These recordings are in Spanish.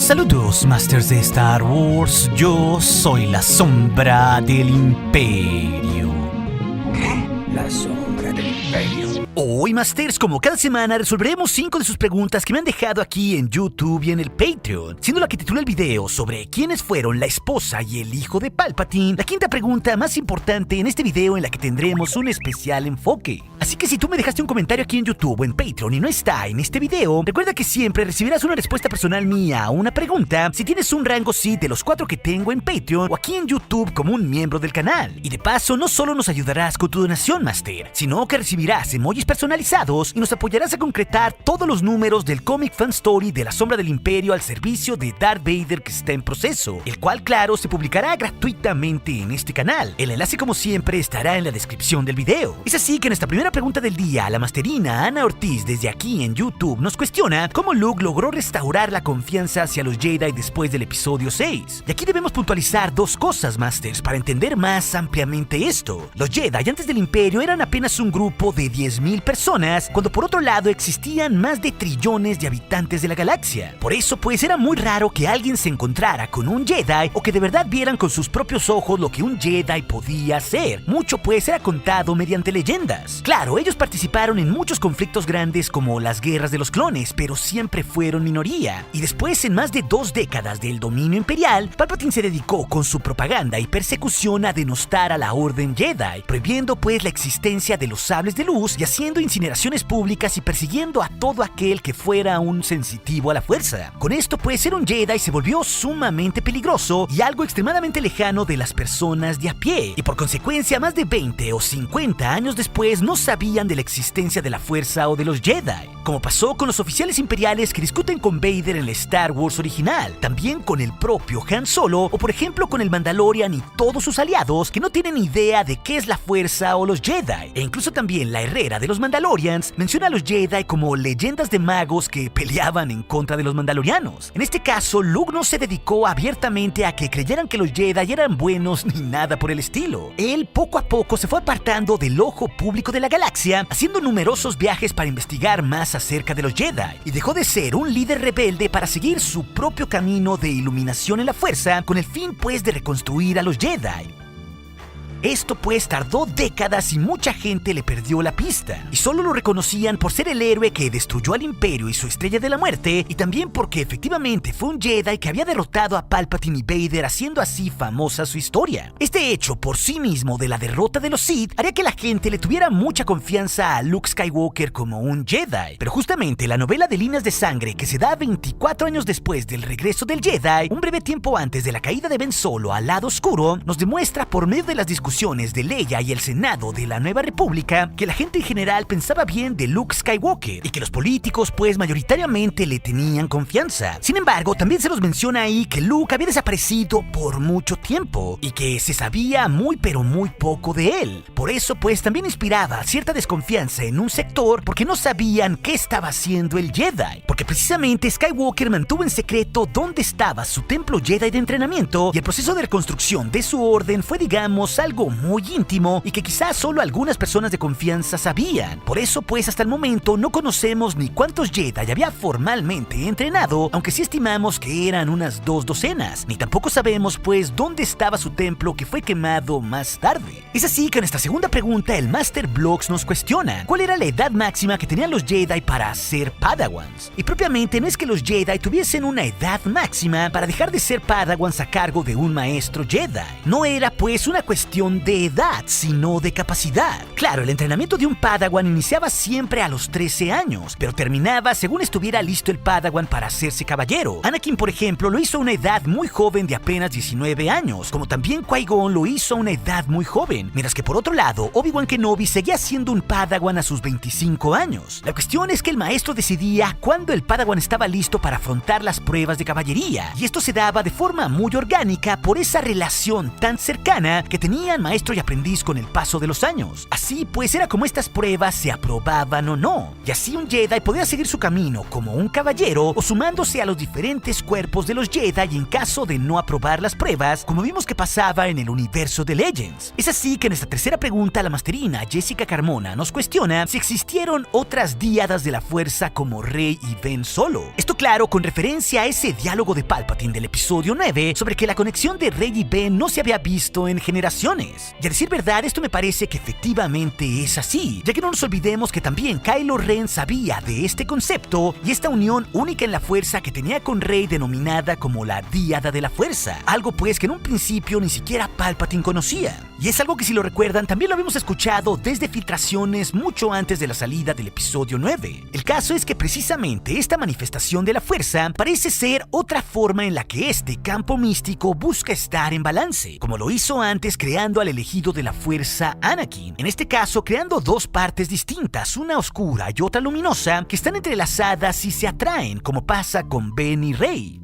Saludos, Masters de Star Wars. Yo soy la sombra del Imperio. ¿Qué? La sombra del Imperio. Hoy, Masters, como cada semana, resolveremos 5 de sus preguntas que me han dejado aquí en YouTube y en el Patreon, siendo la que titula el video sobre quiénes fueron la esposa y el hijo de Palpatine, la quinta pregunta más importante en este video en la que tendremos un especial enfoque. Así que si tú me dejaste un comentario aquí en YouTube o en Patreon y no está en este video, recuerda que siempre recibirás una respuesta personal mía a una pregunta si tienes un rango Sith de los 4 que tengo en Patreon o aquí en YouTube como un miembro del canal. Y de paso, no solo nos ayudarás con tu donación, Master, sino que recibirás emojis personalizados y nos apoyarás a concretar todos los números del Comic Fan Story de la Sombra del Imperio al servicio de Darth Vader que está en proceso, el cual, claro, se publicará gratuitamente en este canal. El enlace, como siempre, estará en la descripción del video. Es así que en esta primera pregunta del día, la masterina Ana Ortiz desde aquí en YouTube nos cuestiona cómo Luke logró restaurar la confianza hacia los Jedi después del episodio 6. Y aquí debemos puntualizar dos cosas, Masters, para entender más ampliamente esto. Los Jedi antes del Imperio eran apenas un grupo de 10,000 personas, cuando por otro lado existían más de trillones de habitantes de la galaxia. Por eso pues era muy raro que alguien se encontrara con un Jedi o que de verdad vieran con sus propios ojos lo que un Jedi podía hacer. Mucho pues era contado mediante leyendas. Claro, ellos participaron en muchos conflictos grandes como las guerras de los clones, pero siempre fueron minoría. Y después, en más de 2 décadas del dominio imperial, Palpatine se dedicó con su propaganda y persecución a denostar a la Orden Jedi, prohibiendo pues la existencia de los sables de luz y haciendo incineraciones públicas y persiguiendo a todo aquel que fuera un sensitivo a la fuerza. Con esto pues ser un Jedi se volvió sumamente peligroso y algo extremadamente lejano de las personas de a pie, y por consecuencia más de 20 o 50 años después no sabían de la existencia de la fuerza o de los Jedi, como pasó con los oficiales imperiales que discuten con Vader en la Star Wars original, también con el propio Han Solo o por ejemplo con el Mandalorian y todos sus aliados que no tienen idea de qué es la fuerza o los Jedi. E incluso también la herrera de los Mandalorians menciona a los Jedi como leyendas de magos que peleaban en contra de los Mandalorianos. En este caso, Luke no se dedicó abiertamente a que creyeran que los Jedi eran buenos ni nada por el estilo. Él poco a poco se fue apartando del ojo público de la galaxia, haciendo numerosos viajes para investigar más acerca de los Jedi, y dejó de ser un líder rebelde para seguir su propio camino de iluminación en la fuerza, con el fin pues de reconstruir a los Jedi. Esto pues tardó décadas y mucha gente le perdió la pista, y solo lo reconocían por ser el héroe que destruyó al Imperio y su Estrella de la Muerte, y también porque efectivamente fue un Jedi que había derrotado a Palpatine y Vader, haciendo así famosa su historia. Este hecho por sí mismo de la derrota de los Sith haría que la gente le tuviera mucha confianza a Luke Skywalker como un Jedi, pero justamente la novela de Líneas de Sangre, que se da 24 años después del regreso del Jedi, un breve tiempo antes de la caída de Ben Solo al lado oscuro, nos demuestra por medio de las discusiones de Leia y el Senado de la Nueva República que la gente en general pensaba bien de Luke Skywalker y que los políticos pues mayoritariamente le tenían confianza. Sin embargo, también se nos menciona ahí que Luke había desaparecido por mucho tiempo y que se sabía muy pero muy poco de él. Por eso pues también inspiraba cierta desconfianza en un sector, porque no sabían qué estaba haciendo el Jedi, porque precisamente Skywalker mantuvo en secreto dónde estaba su templo Jedi de entrenamiento, y el proceso de reconstrucción de su orden fue, digamos, algo muy íntimo y que quizás solo algunas personas de confianza sabían. Por eso pues hasta el momento no conocemos ni cuántos Jedi había formalmente entrenado, aunque sí estimamos que eran unas 2 docenas, ni tampoco sabemos pues dónde estaba su templo que fue quemado más tarde. Es así que en esta segunda pregunta el Master Blogs nos cuestiona cuál era la edad máxima que tenían los Jedi para ser Padawans. Y propiamente no es que los Jedi tuviesen una edad máxima para dejar de ser Padawans a cargo de un maestro Jedi. No era pues una cuestión de edad, sino de capacidad. Claro, el entrenamiento de un Padawan iniciaba siempre a los 13 años, pero terminaba según estuviera listo el Padawan para hacerse caballero. Anakin, por ejemplo, lo hizo a una edad muy joven de apenas 19 años, como también Qui-Gon lo hizo a una edad muy joven, mientras que por otro lado, Obi-Wan Kenobi seguía siendo un Padawan a sus 25 años. La cuestión es que el maestro decidía cuándo el Padawan estaba listo para afrontar las pruebas de caballería, y esto se daba de forma muy orgánica por esa relación tan cercana que tenían maestro y aprendiz con el paso de los años. Así pues era como estas pruebas se aprobaban o no, y así un Jedi podía seguir su camino como un caballero o sumándose a los diferentes cuerpos de los Jedi en caso de no aprobar las pruebas, como vimos que pasaba en el universo de Legends. Es así que en esta tercera pregunta la masterina Jessica Carmona nos cuestiona si existieron otras díadas de la fuerza como Rey y Ben Solo. Esto claro con referencia a ese diálogo de Palpatine del episodio 9 sobre que la conexión de Rey y Ben no se había visto en generaciones. Y a decir verdad, esto me parece que efectivamente es así, ya que no nos olvidemos que también Kylo Ren sabía de este concepto y esta unión única en la fuerza que tenía con Rey denominada como la díada de la fuerza, algo pues que en un principio ni siquiera Palpatine conocía. Y es algo que, si lo recuerdan, también lo habíamos escuchado desde filtraciones mucho antes de la salida del episodio 9. El caso es que precisamente esta manifestación de la fuerza parece ser otra forma en la que este campo místico busca estar en balance, como lo hizo antes creando al elegido de la fuerza Anakin. En este caso, creando dos partes distintas, una oscura y otra luminosa, que están entrelazadas y se atraen, como pasa con Ben y Rey.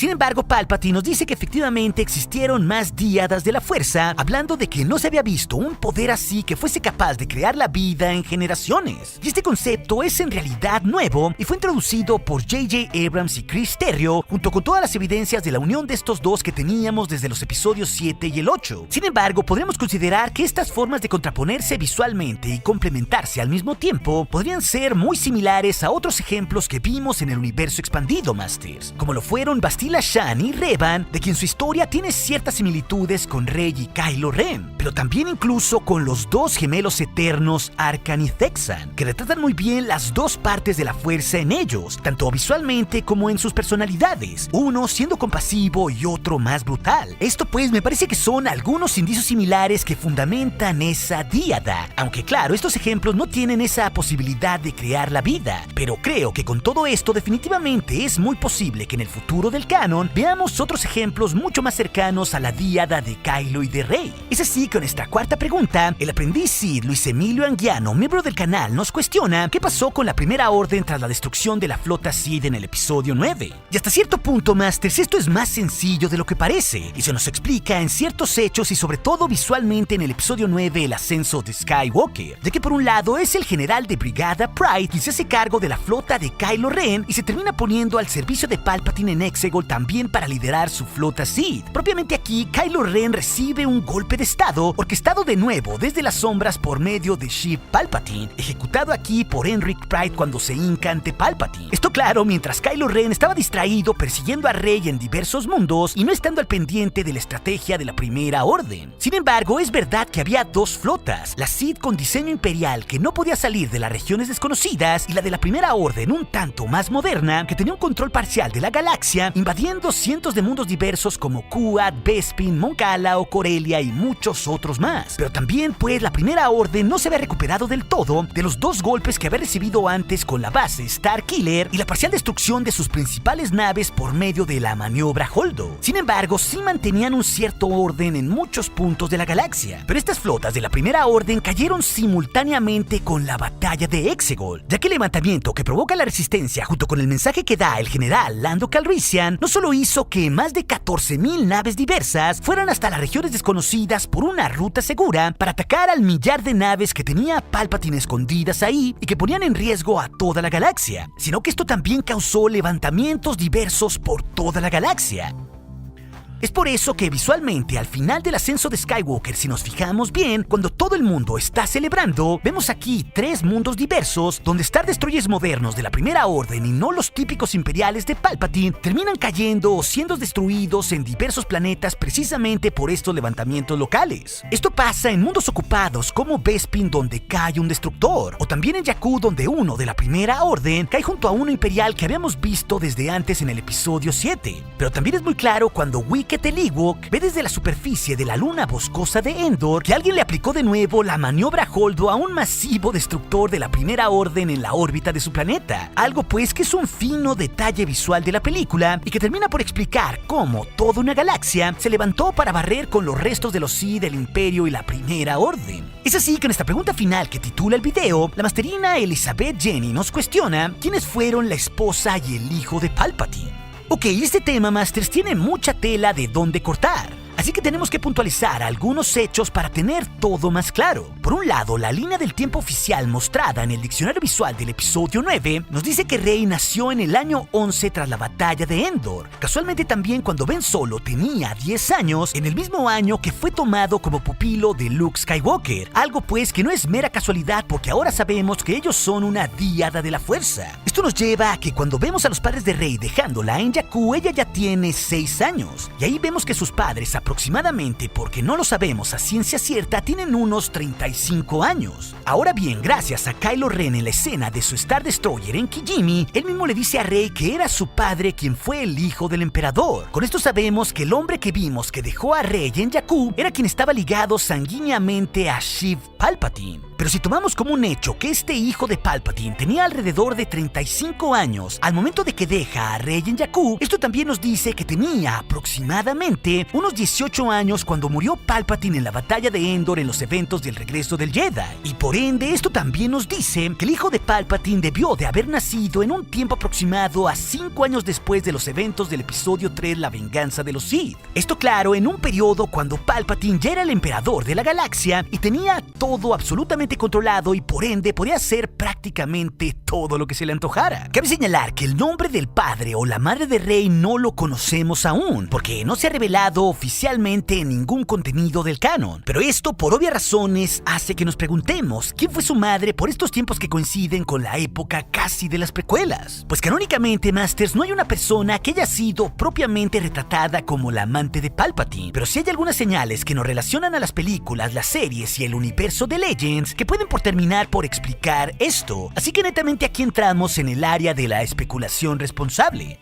Sin embargo, Palpatine nos dice que efectivamente existieron más díadas de la fuerza, hablando de que no se había visto un poder así que fuese capaz de crear la vida en generaciones. Y este concepto es en realidad nuevo y fue introducido por J.J. Abrams y Chris Terrio, junto con todas las evidencias de la unión de estos dos que teníamos desde los episodios 7 y el 8. Sin embargo, podríamos considerar que estas formas de contraponerse visualmente y complementarse al mismo tiempo podrían ser muy similares a otros ejemplos que vimos en el universo expandido, Masters, como lo fueron Bastila Shan y Revan, de quien su historia tiene ciertas similitudes con Rey y Kylo Ren, pero también incluso con los dos gemelos eternos Arkan y Thexan, que retratan muy bien las dos partes de la fuerza en ellos, tanto visualmente como en sus personalidades, uno siendo compasivo y otro más brutal. Esto pues me parece que son algunos indicios similares que fundamentan esa díada, aunque claro, estos ejemplos no tienen esa posibilidad de crear la vida, pero creo que con todo esto definitivamente es muy posible que en el futuro del canon veamos otros ejemplos mucho más cercanos a la díada de Kylo y de Rey. Es así que en esta cuarta pregunta, el aprendiz Sith Luis Emilio Anguiano, miembro del canal, nos cuestiona qué pasó con la Primera Orden tras la destrucción de la flota Sith en el episodio 9. Y hasta cierto punto, Masters, esto es más sencillo de lo que parece, y se nos explica en ciertos hechos y sobre todo visualmente en el episodio 9, el ascenso de Skywalker, ya que por un lado es el general de brigada Pride quien se hace cargo de la flota de Kylo Ren y se termina poniendo al servicio de Palpatine en Exegol también para liderar su flota Sith. Propiamente aquí, Kylo Ren recibe un golpe de estado orquestado de nuevo desde las sombras por medio de Sheev Palpatine, ejecutado aquí por Enric Pride cuando se hinca ante Palpatine. Esto claro, mientras Kylo Ren estaba distraído persiguiendo a Rey en diversos mundos y no estando al pendiente de la estrategia de la Primera Orden. Sin embargo, es verdad que había dos flotas, la Sith con diseño imperial que no podía salir de las regiones desconocidas y la de la Primera Orden un tanto más moderna que tenía un control parcial de la galaxia, invadiendo cientos de mundos diversos como Kuat, Bespin, Mon Cala o Corellia y muchos otros más. Pero también pues la Primera Orden no se había recuperado del todo de los dos golpes que había recibido antes con la base Starkiller y la parcial destrucción de sus principales naves por medio de la maniobra Holdo. Sin embargo, sí mantenían un cierto orden en muchos puntos de la galaxia, pero estas flotas de la Primera Orden cayeron simultáneamente con la batalla de Exegol, ya que el levantamiento que provoca la resistencia junto con el mensaje que da el general Lando Calrissian no solo hizo que más de 14,000 naves diversas fueran hasta las regiones desconocidas por una ruta segura para atacar al millar de naves que tenía Palpatine escondidas ahí y que ponían en riesgo a toda la galaxia, sino que esto también causó levantamientos diversos por toda la galaxia. Es por eso que visualmente al final del ascenso de Skywalker, si nos fijamos bien, cuando todo el mundo está celebrando, vemos aquí tres mundos diversos donde Star Destroyers modernos de la Primera Orden y no los típicos imperiales de Palpatine terminan cayendo o siendo destruidos en diversos planetas precisamente por estos levantamientos locales. Esto pasa en mundos ocupados como Bespin, donde cae un destructor, o también en Jakku, donde uno de la Primera Orden cae junto a uno imperial que habíamos visto desde antes en el episodio 7. Pero también es muy claro cuando Wicket el Ewok ve desde la superficie de la luna boscosa de Endor que alguien le aplicó de nuevo la maniobra Holdo a un masivo destructor de la Primera Orden en la órbita de su planeta. Algo pues que es un fino detalle visual de la película y que termina por explicar cómo toda una galaxia se levantó para barrer con los restos de los Sith del Imperio y la Primera Orden. Es así que en esta pregunta final que titula el video, la masterina Elizabeth Jenny nos cuestiona quiénes fueron la esposa y el hijo de Palpatine. Ok, este tema, Masters, tiene mucha tela de dónde cortar. Así que tenemos que puntualizar algunos hechos para tener todo más claro. Por un lado, la línea del tiempo oficial mostrada en el diccionario visual del episodio 9 nos dice que Rey nació en el año 11 tras la batalla de Endor. Casualmente también cuando Ben Solo tenía 10 años, en el mismo año que fue tomado como pupilo de Luke Skywalker. Algo pues que no es mera casualidad porque ahora sabemos que ellos son una díada de la fuerza. Esto nos lleva a que cuando vemos a los padres de Rey dejándola en Jakku, ella ya tiene 6 años. Y ahí vemos que sus padres aproximadamente, porque no lo sabemos a ciencia cierta, tienen unos 35 años. Ahora bien, gracias a Kylo Ren en la escena de su Star Destroyer en Kijimi, él mismo le dice a Rey que era su padre quien fue el hijo del emperador. Con esto sabemos que el hombre que vimos que dejó a Rey en Jakku era quien estaba ligado sanguíneamente a Sheev Palpatine. Pero si tomamos como un hecho que este hijo de Palpatine tenía alrededor de 35 años al momento de que deja a Rey en Jakku, esto también nos dice que tenía aproximadamente unos 18 años cuando murió Palpatine en la batalla de Endor en los eventos del regreso del Jedi. Y por ende, esto también nos dice que el hijo de Palpatine debió de haber nacido en un tiempo aproximado a 5 años después de los eventos del episodio 3, La venganza de los Sith. Esto claro, en un periodo cuando Palpatine ya era el emperador de la galaxia y tenía todo absolutamente controlado y por ende podía hacer prácticamente todo lo que se le antojara. Cabe señalar que el nombre del padre o la madre de Rey no lo conocemos aún, porque no se ha revelado oficialmente en ningún contenido del canon. Pero esto, por obvias razones, hace que nos preguntemos quién fue su madre por estos tiempos que coinciden con la época casi de las precuelas. Pues canónicamente, Masters, no hay una persona que haya sido propiamente retratada como la amante de Palpatine, pero sí hay algunas señales que nos relacionan a las películas, las series y el universo de Legends que pueden por terminar por explicar esto. Así que netamente aquí entramos en el área de la especulación responsable.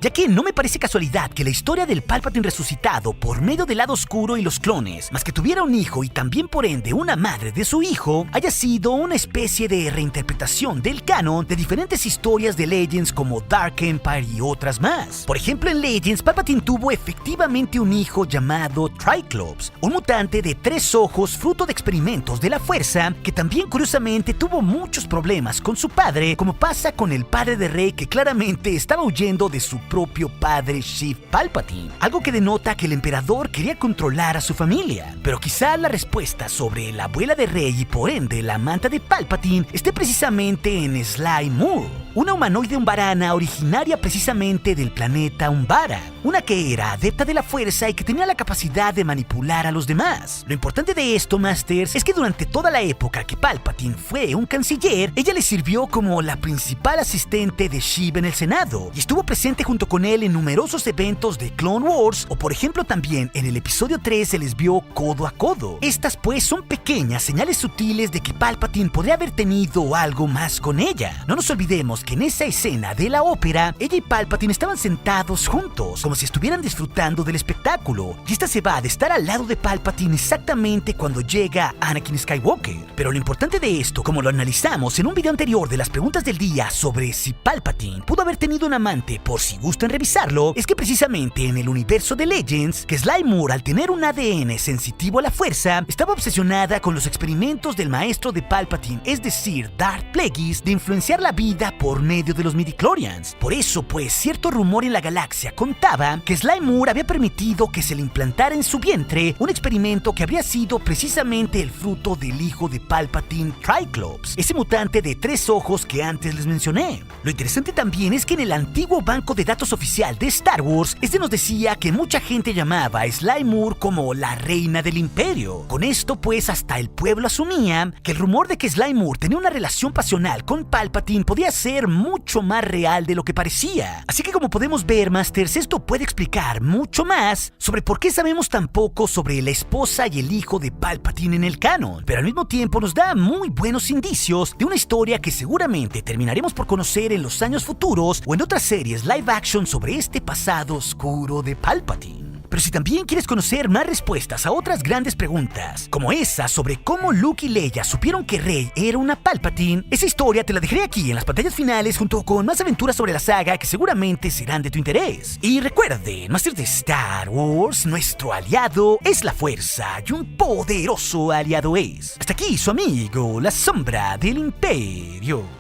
Ya que no me parece casualidad que la historia del Palpatine resucitado por medio del lado oscuro y los clones, más que tuviera un hijo y también por ende una madre de su hijo, haya sido una especie de reinterpretación del canon de diferentes historias de Legends como Dark Empire y otras más. Por ejemplo, en Legends, Palpatine tuvo efectivamente un hijo llamado Triclops, un mutante de 3 ojos fruto de experimentos de la fuerza, que también curiosamente tuvo muchos problemas con su padre, como pasa con el padre de Rey que claramente estaba huyendo de su propio padre Sheev Palpatine, algo que denota que el emperador quería controlar a su familia. Pero quizá la respuesta sobre la abuela de Rey y por ende la amante de Palpatine esté precisamente en Sly Moore, una humanoide umbarana originaria precisamente del planeta Umbara, una que era adepta de la fuerza y que tenía la capacidad de manipular a los demás. Lo importante de esto, Masters, es que durante toda la época que Palpatine fue un canciller, ella le sirvió como la principal asistente de Sheev en el Senado y estuvo presente junto con él en numerosos eventos de Clone Wars, o por ejemplo también en el episodio 3 se les vio codo a codo. Estas pues son pequeñas señales sutiles de que Palpatine podría haber tenido algo más con ella. No nos olvidemos que en esa escena de la ópera, ella y Palpatine estaban sentados juntos, como si estuvieran disfrutando del espectáculo, y esta se va de estar al lado de Palpatine exactamente cuando llega Anakin Skywalker. Pero lo importante de esto, como lo analizamos en un video anterior de las preguntas del día sobre si Palpatine pudo haber tenido un amante, por si gustan revisarlo, es que precisamente en el universo de Legends, que Sly Moore, al tener un ADN sensitivo a la fuerza, estaba obsesionada con los experimentos del maestro de Palpatine, es decir, Darth Plagueis, de influenciar la vida por medio de los midichlorians. Por eso, pues, cierto rumor en la galaxia contaba que Sly Moore había permitido que se le implantara en su vientre un experimento que habría sido precisamente el fruto del hijo de Palpatine, Triclops, ese mutante de 3 ojos que antes les mencioné. Lo interesante también es que en el antiguo banco de datos oficial de Star Wars, nos decía que mucha gente llamaba a Sly Moore como la reina del imperio. Con esto pues hasta el pueblo asumía que el rumor de que Sly Moore tenía una relación pasional con Palpatine podía ser mucho más real de lo que parecía. Así que como podemos ver, Masters, esto puede explicar mucho más sobre por qué sabemos tan poco sobre la esposa y el hijo de Palpatine en el canon, pero al mismo tiempo nos da muy buenos indicios de una historia que seguramente terminaremos por conocer en los años futuros o en otras series live action sobre este pasado oscuro de Palpatine. Pero si también quieres conocer más respuestas a otras grandes preguntas, como esa sobre cómo Luke y Leia supieron que Rey era una Palpatine, esa historia te la dejaré aquí en las pantallas finales junto con más aventuras sobre la saga que seguramente serán de tu interés. Y recuerden, Masters de Star Wars, nuestro aliado es la fuerza y un poderoso aliado es. Hasta aquí su amigo, la sombra del imperio.